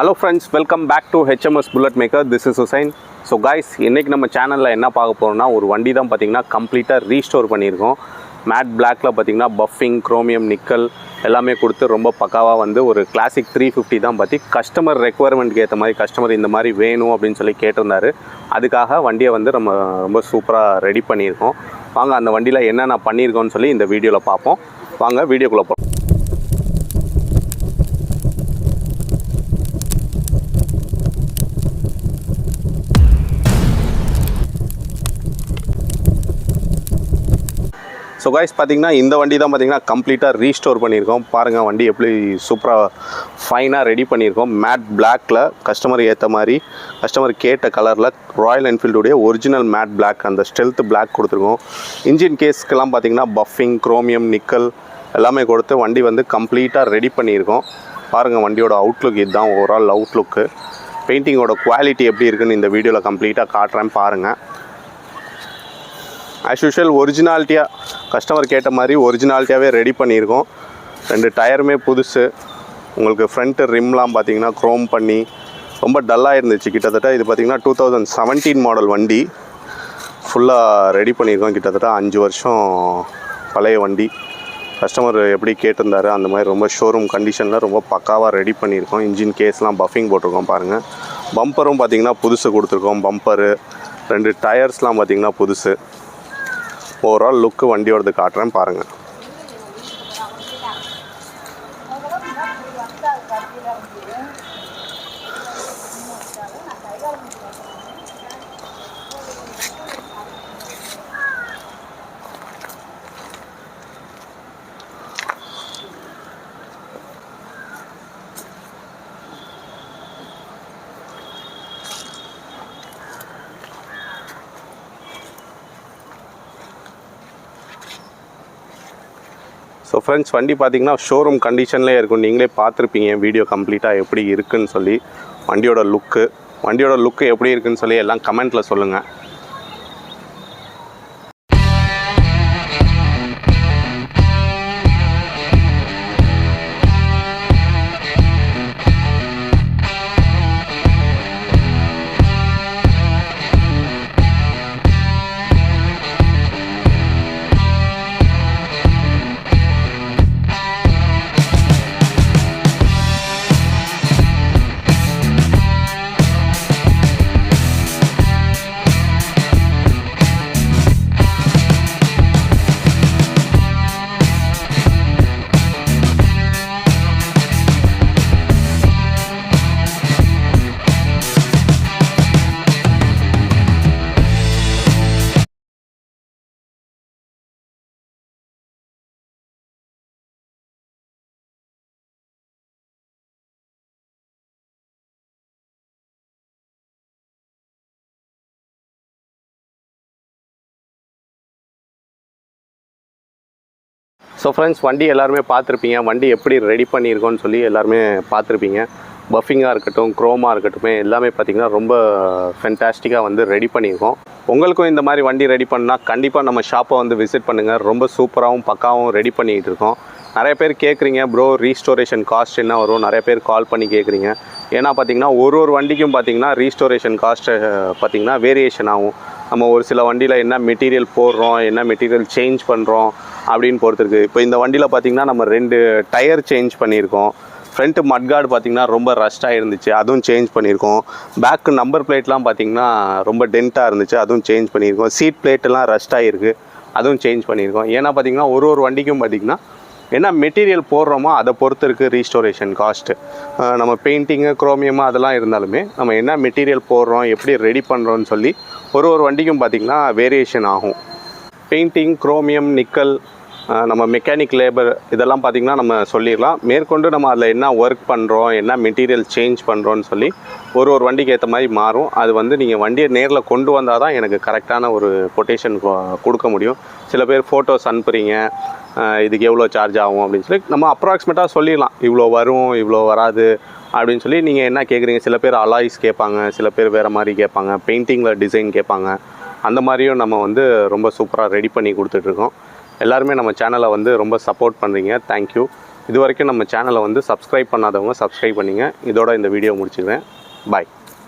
Hello friends, welcome back to HMS Bullet Maker. This is Hussein. So guys, இன்னைக்கு நம்ம சேனல்ல என்ன பார்க்க போறோம்னா ஒரு வண்டி தான் பாத்தீங்கன்னா கம்ப்ளீட்டா ரீஸ்டோர் பண்ணியிருக்கோம். மேட் பிளாக்ல பாத்தீங்கன்னா பஃபிங், குரோமியம், நிக்கல் எல்லாமே கொடுத்து ரொம்ப பக்காவா வந்து ஒரு கிளாசிக் 350 தான் பாத்தி கஸ்டமர் ரெக்குயர்மெண்ட்க்கு ஏத்த மாதிரி கஸ்டமர் இந்த மாதிரி வேணும் அப்படினு சொல்லி கேட்டிருந்தாரு. அதுக்காக வண்டியை வந்து நம்ம ரொம்ப சூப்பரா ரெடி பண்ணியிருக்கோம். வாங்க அந்த வண்டியில என்னென்ன பண்ணியிருக்கோம்னு சொல்லி இந்த வீடியோல பார்ப்போம். வாங்க வீடியோக்குள்ள போலாம். ஸோ கைஸ் பார்த்தீங்கன்னா இந்த வண்டி தான் பார்த்தீங்கன்னா கம்ப்ளீட்டாக ரீஸ்டோர் பண்ணியிருக்கோம். பாருங்கள் வண்டி எப்படி சூப்பராக ஃபைனாக ரெடி பண்ணியிருக்கோம். மேட் பிளாக்கில் கஸ்டமர் ஏற்ற மாதிரி கஸ்டமர் கேட்ட கலரில் ராயல் என்ஃபீல்டுடைய ஒரிஜினல் மேட் பிளாக் அந்த ஸ்டெல்த் பிளாக் கொடுத்துருக்கோம். இன்ஜின் கேஸ்க்கெல்லாம் பார்த்தீங்கன்னா பஃபிங், குரோமியம், நிக்கல் எல்லாமே கொடுத்து வண்டி வந்து கம்ப்ளீட்டாக ரெடி பண்ணியிருக்கோம். பாருங்கள் வண்டியோட அவுட்லுக் இதுதான் ஓவரால் அவுட்லுக்கு. பெயிண்டிங்கோட குவாலிட்டி எப்படி இருக்குன்னு இந்த வீடியோவில் கம்ப்ளீட்டாக காட்டுறேன் பாருங்கள். ஆஸ் யூஷுவல் ஒரிஜினாலிட்டியாக கஸ்டமர் கேட்ட மாதிரி ஒரிஜினாலிட்டியாகவே ரெடி பண்ணியிருக்கோம். 2 டயருமே புதுசு. உங்களுக்கு ஃப்ரண்ட்டு ரிம்லாம் பார்த்தீங்கன்னா க்ரோம் பண்ணி ரொம்ப டல்லாக இருந்துச்சு. கிட்டத்தட்ட இது பார்த்திங்கன்னா 2017 மாடல் வண்டி ஃபுல்லாக ரெடி பண்ணியிருக்கோம். கிட்டத்தட்ட 5 வருஷம் பழைய வண்டி. கஸ்டமர் எப்படி கேட்டிருந்தாரு அந்த மாதிரி ரொம்ப ஷோரூம் கண்டிஷனில் ரொம்ப பக்காவாக ரெடி பண்ணியிருக்கோம். இன்ஜின் கேஸ்லாம் பஃபிங் போட்டிருக்கோம் பாருங்கள். பம்பரும் பார்த்திங்கன்னா புதுசு கொடுத்துருக்கோம். பம்பரு 2 டயர்ஸ்லாம் பார்த்திங்கன்னா புதுசு. ஓவரால் லுக்கு வண்டியோடது காட்டுறேன் பாருங்கள். ஸோ ஃப்ரெண்ட்ஸ் வண்டி பார்த்திங்கன்னா ஷோரூம் கண்டிஷன்லேயே இருக்கும். நீங்களே பார்த்துருப்பீங்க வீடியோ கம்ப்ளீட்டாக எப்படி இருக்குதுன்னு சொல்லி. வண்டியோட லுக்கு எப்படி இருக்குதுன்னு சொல்லி எல்லாம் கமெண்ட்டில் சொல்லுங்கள். ஸோ ஃப்ரெண்ட்ஸ் வண்டி எல்லாருமே பார்த்துருப்பீங்க. வண்டி எப்படி ரெடி பண்ணியிருக்கோன்னு சொல்லி எல்லாருமே பார்த்துருப்பீங்க. பஃபிங்காக இருக்கட்டும், க்ரோமாக இருக்கட்டும் எல்லாமே பார்த்திங்கன்னா ரொம்ப ஃபென்டாஸ்டிக்காக வந்து ரெடி பண்ணியிருக்கோம். உங்களுக்கும் இந்த மாதிரி வண்டி ரெடி பண்ணால் கண்டிப்பாக நம்ம ஷாப்பை வந்து விசிட் பண்ணுங்கள். ரொம்ப சூப்பராகவும் பக்காவும் ரெடி பண்ணிகிட்டு இருக்கோம். நிறைய பேர் கேட்குறீங்க ப்ரோ ரீஸ்டோரேஷன் காஸ்ட் என்ன வரும், நிறைய பேர் கால் பண்ணி கேட்குறீங்க. ஏன்னா பார்த்திங்கன்னா ஒரு வண்டிக்கும் பார்த்திங்கன்னா ரீஸ்டோரேஷன் காஸ்ட்டு பார்த்திங்கன்னா வேரியேஷன் ஆகும். நம்ம ஒரு சில வண்டியில் என்ன மெட்டீரியல் போடுறோம், என்ன மெட்டீரியல் சேஞ்ச் பண்ணுறோம் அப்படின்னு பொறுத்திருக்கு. இப்போ இந்த வண்டியில் பார்த்திங்கன்னா நம்ம 2 டயர் சேஞ்ச் பண்ணியிருக்கோம். ஃப்ரண்ட்டு மட்கார்டு பார்த்திங்கன்னா ரொம்ப ரஸ்ட்டாக இருந்துச்சு, அதுவும் சேஞ்ச் பண்ணியிருக்கோம். பேக்கு நம்பர் பிளேட்லாம் பார்த்திங்கன்னா ரொம்ப டென்ட்டாக இருந்துச்சு, அதுவும் சேஞ்ச் பண்ணியிருக்கோம். சீட் பிளேட்டெல்லாம் ரஸ்ட்டாக இருக்குது, அதுவும் சேஞ்ச் பண்ணியிருக்கோம். ஏன்னா பார்த்திங்கன்னா ஒரு வண்டிக்கும் பார்த்திங்கன்னா என்ன மெட்டீரியல் போடுறோமோ அதை பொறுத்து இருக்குது ரீஸ்டோரேஷன் காஸ்ட்டு. நம்ம பெயிண்டிங்கு, குரோமியமாக அதெல்லாம் இருந்தாலுமே நம்ம என்ன மெட்டீரியல் போடுறோம், எப்படி ரெடி பண்ணுறோன்னு சொல்லி ஒரு வண்டிக்கும் பார்த்திங்கன்னா வேரியேஷன் ஆகும். பெயிண்டிங், குரோமியம், நிக்கல், நம்ம மெக்கானிக் லேபர் இதெல்லாம் பார்த்திங்கன்னா நம்ம சொல்லிடலாம். மேற்கொண்டு நம்ம அதில் என்ன ஒர்க் பண்ணுறோம், என்ன மெட்டீரியல் சேஞ்ச் பண்ணுறோன்னு சொல்லி ஒரு வண்டிக்கு ஏற்ற மாதிரி மாறும். அது வந்து நீங்கள் வண்டியை நேரில் கொண்டு வந்தால் தான் எனக்கு கரெக்டான ஒரு கொட்டேஷன் கொடுக்க முடியும். சில பேர் ஃபோட்டோஸ் அனுப்புகிறீங்க, இதுக்கு எவ்வளோ சார்ஜ் ஆகும் அப்படின்னு சொல்லி நம்ம அப்ராக்சிமேட்டாக சொல்லிடலாம். இவ்வளோ வரும், இவ்வளோ வராது அப்படின்னு சொல்லி நீங்கள் என்ன கேட்குறீங்க. சில பேர் அலாய்ஸ் கேட்பாங்க, சில பேர் வேறு மாதிரி கேட்பாங்க, பெயிண்டிங்கில் டிசைன் கேட்பாங்க. அந்த மாதிரியும் நம்ம வந்து ரொம்ப சூப்பராக ரெடி பண்ணி கொடுத்துட்ருக்கோம். எல்லாருமே நம்ம சேனலை வந்து ரொம்ப சப்போர்ட் பண்ணுறீங்க. தேங்க்யூ. இது வரைக்கும் நம்ம சேனலை வந்து சப்ஸ்கிரைப் பண்ணாதவங்க சப்ஸ்கிரைப் பண்ணிங்க. இதோட இந்த வீடியோ முடிச்சுக்கிறேன். பாய்.